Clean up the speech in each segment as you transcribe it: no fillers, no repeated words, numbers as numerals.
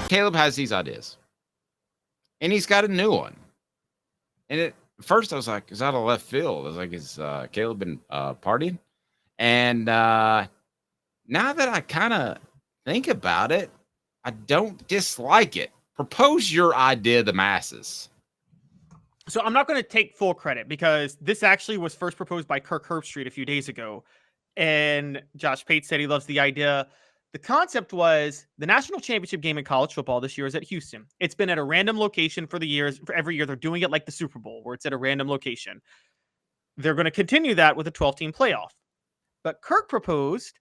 Caleb has these ideas, and he's got a new one. And at first, I was like, "Is that a left field?" I was like, "Is Caleb been partying?" And now that I kind of think about it, I don't dislike it. Propose your idea to the masses. So I'm not going to take full credit because this actually was first proposed by Kirk Herbstreit a few days ago. And Josh Pate said he loves the idea. The concept was the national championship game in college football this year is at Houston. It's been at a random location for the years. For every year, they're doing it like the Super Bowl, where it's at a random location. They're going to continue that with a 12-team playoff. But Kirk proposed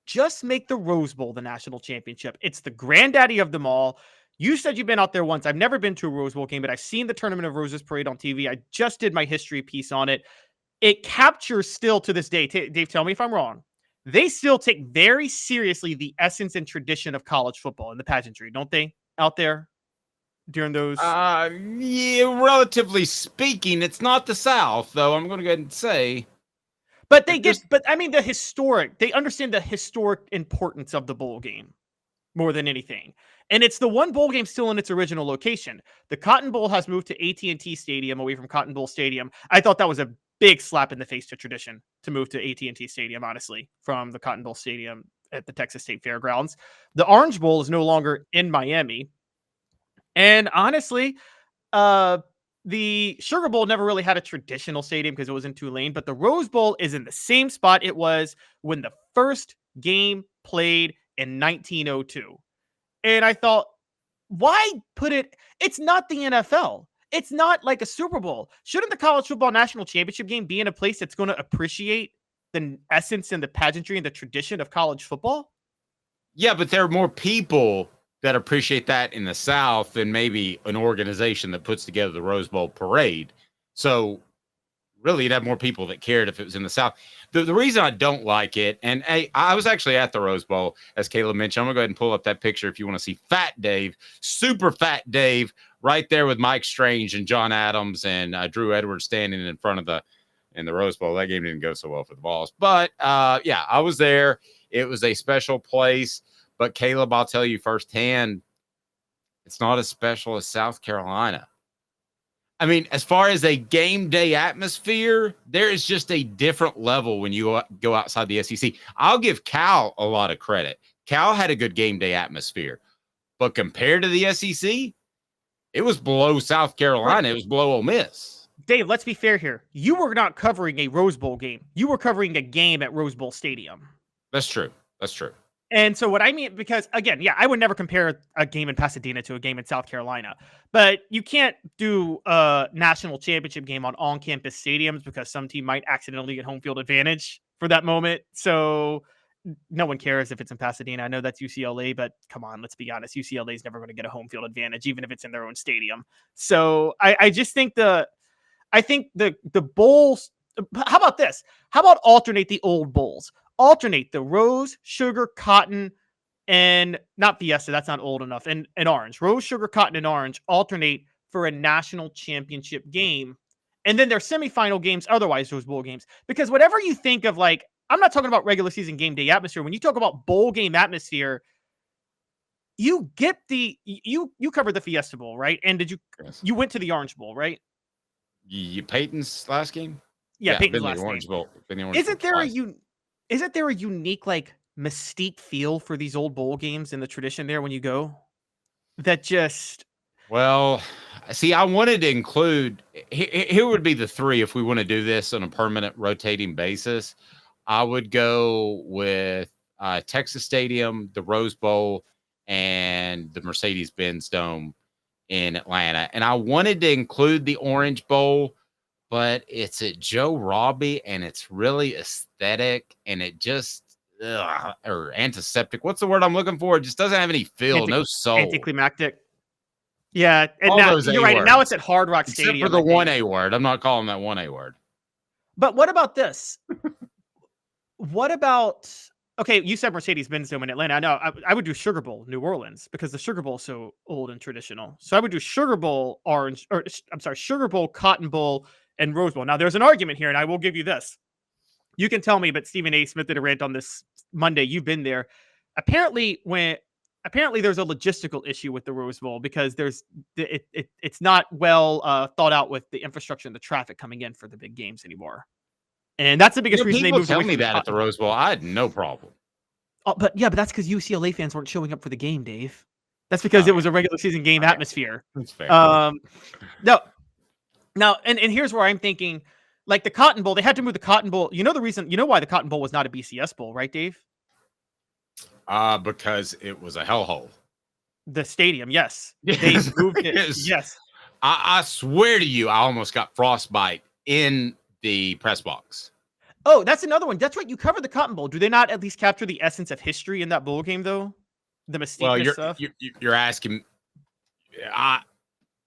just make the Rose Bowl the national championship. It's the granddaddy of them all. You said you've been out there once. I've never been to a Rose Bowl game, but I've seen the Tournament of Roses parade on TV. I just did my history piece on it. It captures still to this day. Dave, tell me if I'm wrong. They still take very seriously the essence and tradition of college football and the pageantry, don't they? Out there during those. Yeah, relatively speaking, it's not the South, though. I'm going to go ahead and say. But I mean, they understand the historic importance of the bowl game more than anything. And it's the one bowl game still in its original location. The Cotton Bowl has moved to AT&T Stadium away from Cotton Bowl Stadium. I thought that was a big slap in the face to tradition to move to AT&T Stadium, honestly, from the Cotton Bowl Stadium at the Texas State Fairgrounds. The Orange Bowl is no longer in Miami. And honestly, the Sugar Bowl never really had a traditional stadium because it was in Tulane, but the Rose Bowl is in the same spot it was when the first game played in 1902. And I thought, why put it? It's not the NFL. It's not like a Super Bowl. Shouldn't the college football national championship game be in a place that's going to appreciate the essence and the pageantry and the tradition of college football? Yeah, but there are more people that appreciate that in the South than maybe an organization that puts together the Rose Bowl parade. So really, you'd have more people that cared if it was in the South. The reason I don't like it, and hey, I was actually at the Rose Bowl, as Caleb mentioned. I'm going to go ahead and pull up that picture if you want to see Fat Dave, super Fat Dave, right there with Mike Strange and John Adams and Drew Edwards standing in front of in the Rose Bowl. That game didn't go so well for the Vols. But, yeah, I was there. It was a special place. But, Caleb, I'll tell you firsthand, it's not as special as South Carolina. I mean, as far as a game day atmosphere, there is just a different level when you go outside the SEC. I'll give Cal a lot of credit. Cal had a good game day atmosphere. But compared to the SEC, it was below South Carolina. It was below Ole Miss. Dave, let's be fair here. You were not covering a Rose Bowl game. You were covering a game at Rose Bowl Stadium. That's true. That's true. And so what I mean, because again, yeah, I would never compare a game in Pasadena to a game in South Carolina, but you can't do a national championship game on campus stadiums because some team might accidentally get home field advantage for that moment. So no one cares if it's in Pasadena. I know that's UCLA, but come on, let's be honest. UCLA is never going to get a home field advantage, even if it's in their own stadium. So I just think the bowls. How about this? How about alternate the old bowls? Alternate the Rose, Sugar, Cotton, and not Fiesta. That's not old enough. And Orange. Rose, Sugar, Cotton, and Orange alternate for a national championship game. And then their semifinal games, otherwise Rose Bowl games. Because whatever you think of, like, I'm not talking about regular season game day atmosphere. When you talk about bowl game atmosphere, you get you covered the Fiesta Bowl, right? And you went to the Orange Bowl, right? Peyton's last game? Yeah, Peyton's last game. Bowl. Isn't there a unique, like, mystique feel for these old bowl games and the tradition there when you go? That just... Well, see, I wanted to include... Here would be the three if we want to do this on a permanent rotating basis. I would go with Texas Stadium, the Rose Bowl, and the Mercedes-Benz Dome in Atlanta. And I wanted to include the Orange Bowl, but it's at Joe Robbie, and it's really aesthetic, and it just or antiseptic. What's the word I'm looking for? It just doesn't have any feel, no soul. Anticlimactic. Yeah, and now you're right. And now it's at Hard Rock Stadium. Except for the 1A word. I'm not calling that 1A word. But what about this? What about... Okay, you said Mercedes-Benz Dome in Atlanta. I know. I would do Sugar Bowl, New Orleans, because the Sugar Bowl is so old and traditional. So I would do Sugar Bowl, Sugar Bowl, Cotton Bowl, and Rose Bowl. Now, there's an argument here, and I will give you this. You can tell me, but Stephen A. Smith did a rant on this Monday. You've been there. Apparently, when apparently there's a logistical issue with the Rose Bowl because it's not well thought out with the infrastructure and the traffic coming in for the big games anymore. And that's the biggest reason they people moved tell away me from that at the Rose Bowl. I had no problem. Oh, but that's because UCLA fans weren't showing up for the game, Dave. That's because it was a regular season game atmosphere. That's fair. No. Now, and here's where I'm thinking, like the Cotton Bowl, they had to move the Cotton Bowl. You know why the Cotton Bowl was not a BCS Bowl, right, Dave? Because it was a hellhole. The stadium, yes. They moved it. Yes. I swear to you, I almost got frostbite in the press box. Oh, that's another one. That's right. You covered the Cotton Bowl. Do they not at least capture the essence of history in that bowl game, though? The mystique stuff? You're asking.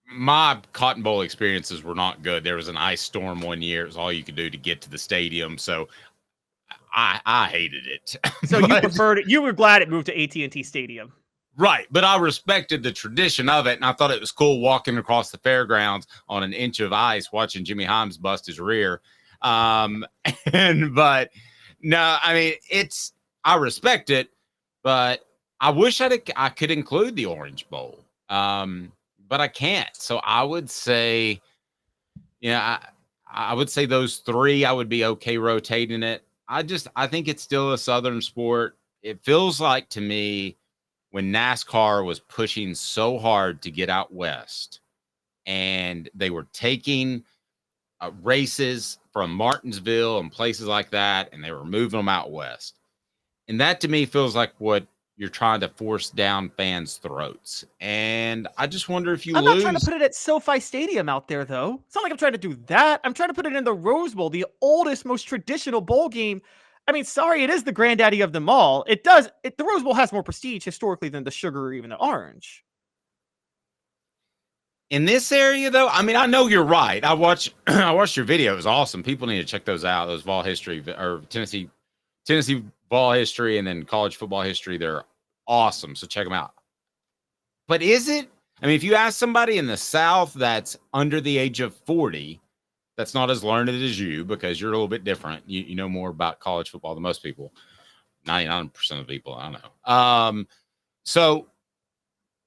My Cotton Bowl experiences were not good. There was an ice storm one year. It was all you could do to get to the stadium. So I hated it. So you preferred it. You were glad it moved to AT&T Stadium. Right. But I respected the tradition of it. And I thought it was cool walking across the fairgrounds on an inch of ice, watching Jimmy Himes bust his rear. But no, I mean, I respect it, but I wish I could include the Orange Bowl. But I can't. So I would say, I would say those three, I would be okay rotating it. I think it's still a Southern sport. It feels like to me when NASCAR was pushing so hard to get out west and they were taking races from Martinsville and places like that, and they were moving them out west. And that to me feels like what you're trying to force down fans' throats. And I just wonder if I'm not trying to put it at SoFi Stadium out there, though. It's not like I'm trying to do that. I'm trying to put it in the Rose Bowl, the oldest, most traditional bowl game. I mean, sorry, it is the granddaddy of them all. The Rose Bowl has more prestige historically than the Sugar or even the Orange. In this area, though, I mean, I know you're right. I watched your video. It was awesome. People need to check those out. Those Vol history or Tennessee Vol history and then college football history. They're awesome. So check them out. But is it? I mean, if you ask somebody in the South that's under the age of 40, that's not as learned as you because you're a little bit different. You know more about college football than most people. 99% of people, I don't know. So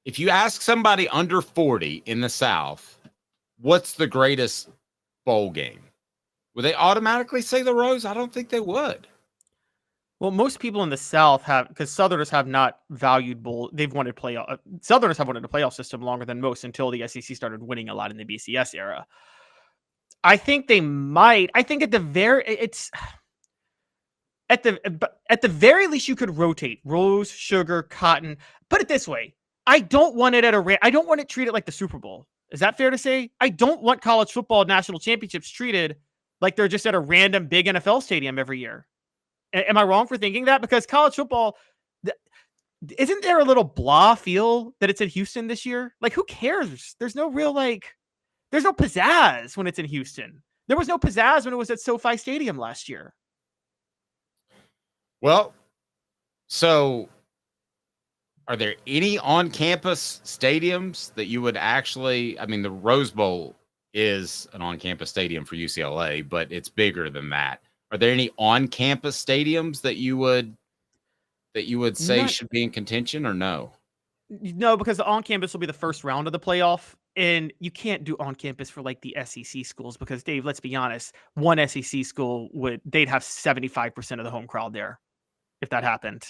if you ask somebody under 40 in the South, what's the greatest bowl game? Would they automatically say the Rose? I don't think they would. Well, most people in the South because Southerners have not valued bowl. They've wanted playoff. Southerners have wanted a playoff system longer than most until the SEC started winning a lot in the BCS era. I think they might. I think at the very least you could rotate Rose, Sugar, Cotton. Put it this way. I don't want it I don't want it treated like the Super Bowl. Is that fair to say? I don't want college football national championships treated like they're just at a random big NFL stadium every year. Am I wrong for thinking that? Because college football, isn't there a little blah feel that it's in Houston this year? Like, who cares? There's no real, there's no pizzazz when it's in Houston. There was no pizzazz when it was at SoFi Stadium last year. Well, so are there any on-campus stadiums that you would actually, I mean, the Rose Bowl is an on-campus stadium for UCLA, but it's bigger than that. Are there any on-campus stadiums that you would say should be in contention or no? No, because the on-campus will be the first round of the playoff, and you can't do on-campus for the SEC schools because, Dave, let's be honest, one SEC school they'd have 75% of the home crowd there if that happened.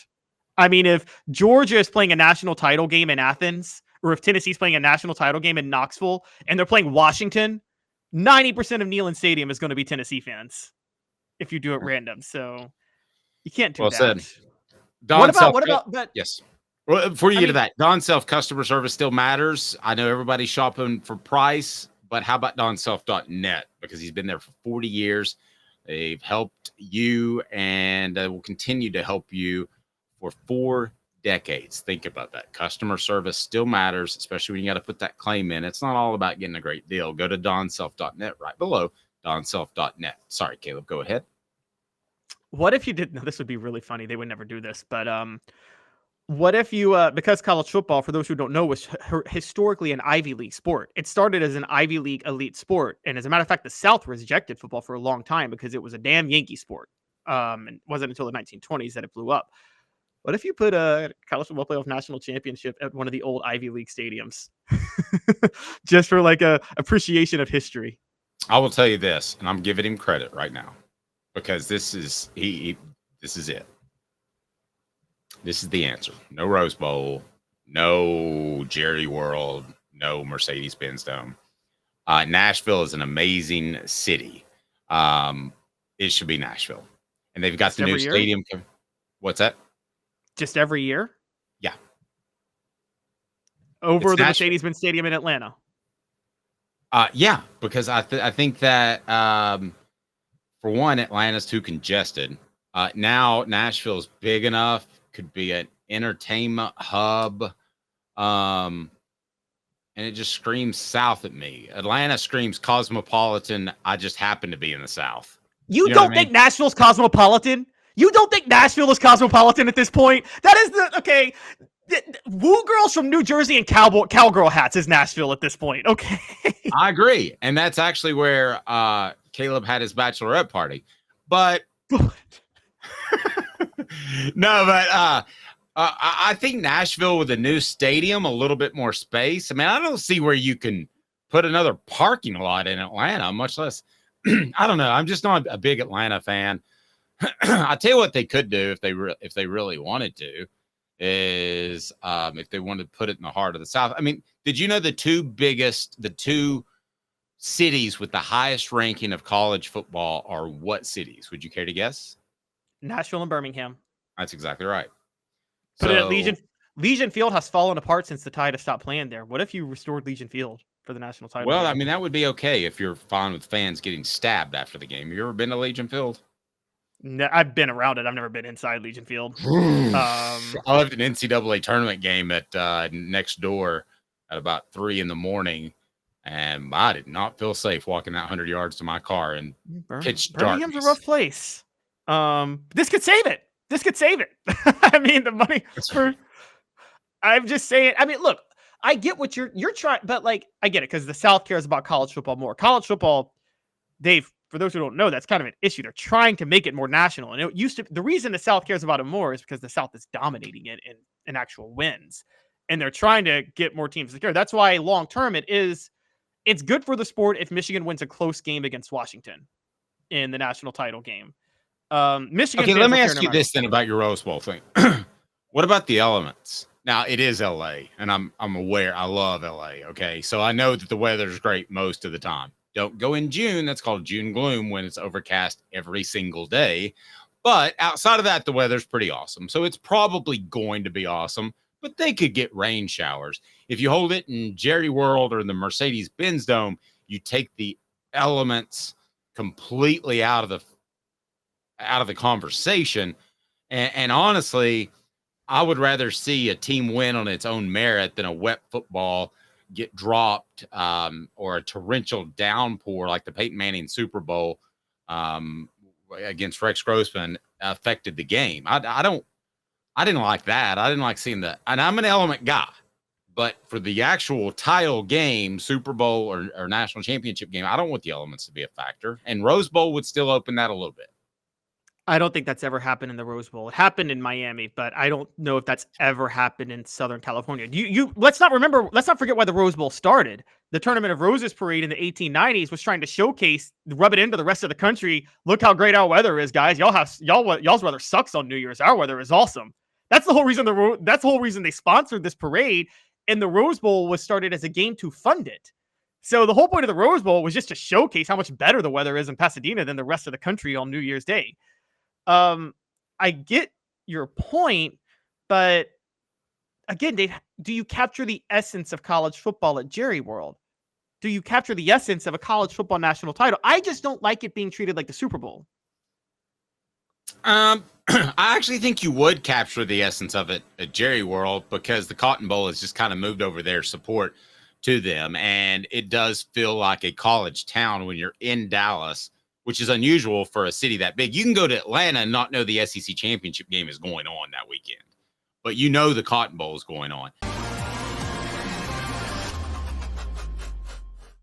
I mean, if Georgia is playing a national title game in Athens, or if Tennessee's playing a national title game in Knoxville, and they're playing Washington, 90% of Neyland Stadium is going to be Tennessee fans if you do it random. So you can't do that. Said. What about that? Yes. Well, before you get to that, Don Self customer service still matters. I know everybody's shopping for price, but how about donself.net? Because he's been there for 40 years. They've helped you and will continue to help you for 4 decades. Think about that. Customer service still matters, especially when you got to put that claim in. It's not all about getting a great deal. Go to donself.net right below donself.net. Sorry, Caleb, go ahead. What if you did? No, this would be really funny. They would never do this, but what if you, because college football, for those who don't know, was historically an Ivy League sport. It started as an Ivy League elite sport. And as a matter of fact, the South rejected football for a long time because it was a damn Yankee sport. And it wasn't until the 1920s that it blew up. What if you put a college football playoff national championship at one of the old Ivy League stadiums, just for like a appreciation of history? I will tell you this, and I'm giving him credit right now because this is this is it. This is the answer. No Rose Bowl, no Jerry World, no Mercedes-Benz Dome. Nashville is an amazing city. It should be Nashville, and they've got Just the new every year? stadium. What's that? Just every year Yeah, over it's the Nashville. Mercedes-Benz Stadium in Atlanta. Yeah, because I think that for one, Atlanta's too congested. Now Nashville's big enough, could be an entertainment hub. And it just screams South at me. Atlanta screams cosmopolitan. I just happen to be in the South. You know don't what I mean? think Nashville's cosmopolitan? You don't think Nashville is cosmopolitan at this point? That is the okay. Woo girls from New Jersey and cowgirl hats is Nashville at this point. Okay. I agree. And that's actually where Caleb had his bachelorette party. But no, but I think Nashville with a new stadium, a little bit more space. I mean, I don't see where you can put another parking lot in Atlanta, much less. I don't know. I'm just not a big Atlanta fan. I'll tell you what they could do if they really wanted to is if they wanted to put it in the heart of the South. I mean, did you know the two cities with the highest ranking of college football are what cities? Would you care to guess? Nashville and Birmingham. That's exactly right. Put it at Legion. Legion Field has fallen apart since the Tide has stopped playing there. What if you restored Legion Field for the national title? Well, game? I mean, that would be okay if you're fine with fans getting stabbed after the game. You ever been to Legion Field? No, I've been around it. I've never been inside Legion Field. I left an NCAA tournament game at next door at about 3 a.m, and I did not feel safe walking that 100 yards to my car in pitch darkness. Birmingham's a rough place. This could save it. This could save it. I mean, the money for. I'm just saying. I mean, look, I get what you're trying, but like, I get it because the South cares about college football more. College football, Dave. For those who don't know, that's kind of an issue. They're trying to make it more national, and it used to. The reason the South cares about it more is because the South is dominating it in actual wins, and they're trying to get more teams to care. That's why long term it's good for the sport if Michigan wins a close game against Washington in the national title game. Michigan. Okay, let me ask you this then about your Rose Bowl thing. What about the elements? Now it is LA, and I'm aware I love LA. Okay, so I know that the weather's great most of the time. Don't go in June. That's called June gloom when it's overcast every single day. But outside of that, the weather's pretty awesome. So it's probably going to be awesome, but they could get rain showers. If you hold it in Jerry World or the Mercedes-Benz Dome, you take the elements completely out of the conversation. And honestly, I would rather see a team win on its own merit than a wet football get dropped or a torrential downpour like the Peyton Manning Super Bowl against Rex Grossman affected the game. I didn't like that. I didn't like seeing that. And I'm an element guy, but for the actual title game, Super Bowl or national championship game, I don't want the elements to be a factor. And Rose Bowl would still open that a little bit. I don't think that's ever happened in the Rose Bowl. It happened in Miami, but I don't know if that's ever happened in Southern California. Let's not forget why the Rose Bowl started. The Tournament of Roses parade in the 1890s was trying to showcase, rub it into the rest of the country. Look how great our weather is, guys. Y'all's weather sucks on New Year's. Our weather is awesome. That's the whole reason they sponsored this parade. And the Rose Bowl was started as a game to fund it. So the whole point of the Rose Bowl was just to showcase how much better the weather is in Pasadena than the rest of the country on New Year's Day. I get your point, but again, Dave, do you capture the essence of college football at Jerry World? Do you capture the essence of a college football national title? I just don't like it being treated like the Super Bowl. I actually think you would capture the essence of it at Jerry World because the Cotton Bowl has just kind of moved over their support to them. And it does feel like a college town when you're in Dallas, which is unusual for a city that big. You can go to Atlanta and not know the SEC championship game is going on that weekend, but you know the Cotton Bowl is going on.